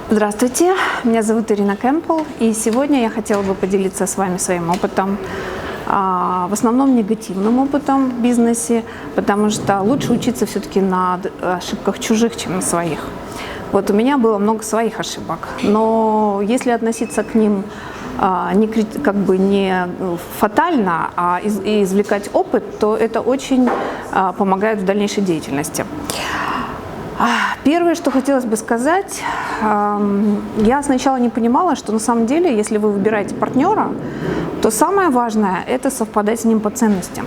Здравствуйте, меня зовут Ирина Кэмпбелл, и сегодня я хотела бы поделиться с вами своим опытом, в основном негативным опытом в бизнесе, потому что лучше учиться все-таки на ошибках чужих, чем на своих. Вот у меня было много своих ошибок, но если относиться к ним не фатально, а извлекать опыт, то это очень помогает в дальнейшей деятельности. Первое, что хотелось бы сказать, я сначала не понимала, что на самом деле, если вы выбираете партнера, то самое важное – это совпадать с ним по ценностям.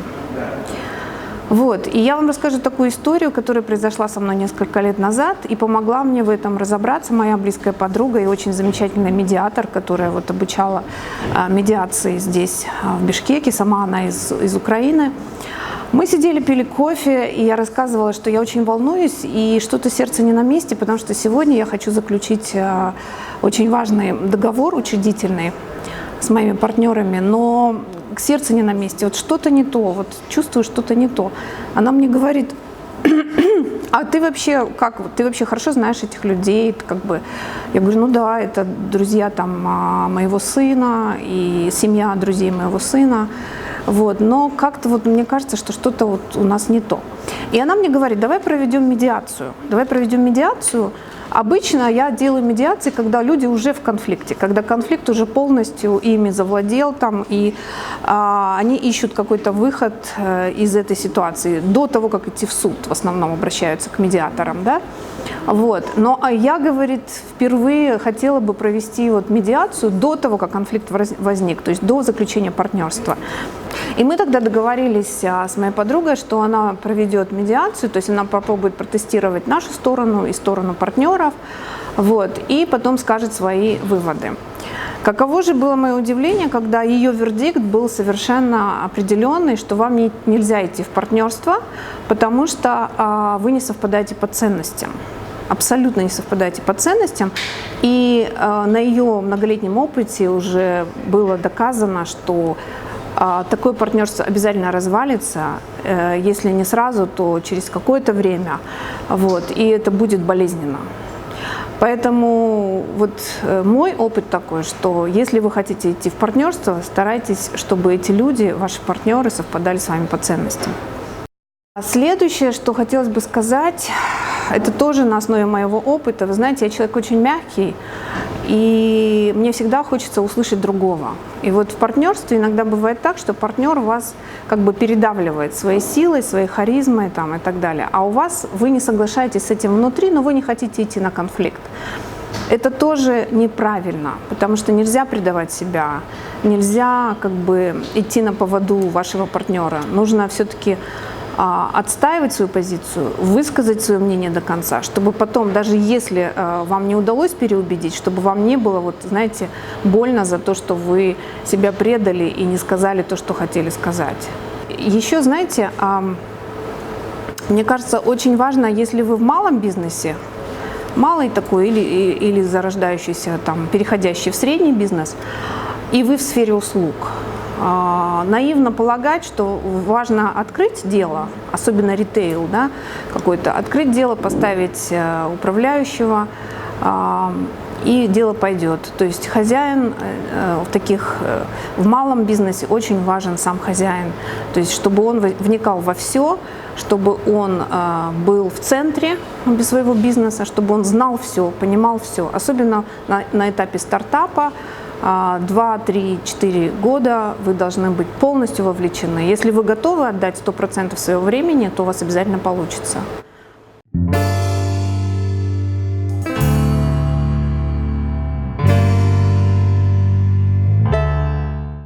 Вот. И я вам расскажу такую историю, которая произошла со мной несколько лет назад и помогла мне в этом разобраться. Моя близкая подруга и очень замечательный медиатор, которая вот обучала медиации здесь, в Бишкеке, сама она из Украины. Мы сидели, пили кофе, и я рассказывала, что я очень волнуюсь, и что-то сердце не на месте, потому что сегодня я хочу заключить очень важный договор учредительный с моими партнерами, но сердце не на месте, вот что-то не то, вот чувствую, что-то не то. Она мне говорит: а ты вообще как, ты вообще хорошо знаешь этих людей, как бы. Я говорю: ну да, это друзья там моего сына и семья друзей моего сына. Вот, но как-то вот мне кажется, что что-то вот у нас не то. И она мне говорит: давай проведем медиацию. Давай проведем медиацию. Обычно я делаю медиации, когда люди уже в конфликте, когда конфликт уже полностью ими завладел, там, и они ищут какой-то выход из этой ситуации. До того, как идти в суд, в основном обращаются к медиаторам. Да? Вот. Но я, говорит, впервые хотела бы провести вот медиацию до того, как конфликт возник, то есть до заключения партнерства. И мы тогда договорились с моей подругой, что она проведет медиацию, то есть она попробует протестировать нашу сторону и сторону партнеров, вот, и потом скажет свои выводы. Каково же было мое удивление, когда ее вердикт был совершенно определенный, что вам нельзя идти в партнерство, потому что вы не совпадаете по ценностям. Абсолютно не совпадаете по ценностям. И на ее многолетнем опыте уже было доказано, что такое партнерство обязательно развалится, если не сразу, то через какое-то время, вот, и это будет болезненно. Поэтому вот мой опыт такой, что если вы хотите идти в партнерство, старайтесь, чтобы эти люди, ваши партнеры, совпадали с вами по ценностям. Следующее, что хотелось бы сказать, это тоже на основе моего опыта. Вы знаете, я человек очень мягкий, и мне всегда хочется услышать другого. И вот в партнерстве иногда бывает так, что партнер вас как бы передавливает своей силой, своей харизмой там, и так далее. А у вас, вы не соглашаетесь с этим внутри, но вы не хотите идти на конфликт. Это тоже неправильно, потому что нельзя предавать себя, нельзя как бы идти на поводу вашего партнера. Нужно все-таки отстаивать свою позицию, высказать свое мнение до конца, чтобы потом, даже если вам не удалось переубедить, чтобы вам не было, вот, знаете, больно за то, что вы себя предали и не сказали то, что хотели сказать. Еще, знаете, мне кажется, очень важно, если вы в малом бизнесе, малый такой или зарождающийся, там, переходящий в средний бизнес, и вы в сфере услуг. Наивно полагать, что важно открыть дело, особенно ритейл, да, какой-то, открыть дело, поставить управляющего, и дело пойдет. То есть хозяин в малом бизнесе очень важен сам хозяин, то есть чтобы он вникал во все, чтобы он был в центре своего бизнеса, чтобы он знал все, понимал все, особенно на этапе стартапа. 2, 3, 4 года вы должны быть полностью вовлечены. Если вы готовы отдать 100% своего времени, то у вас обязательно получится.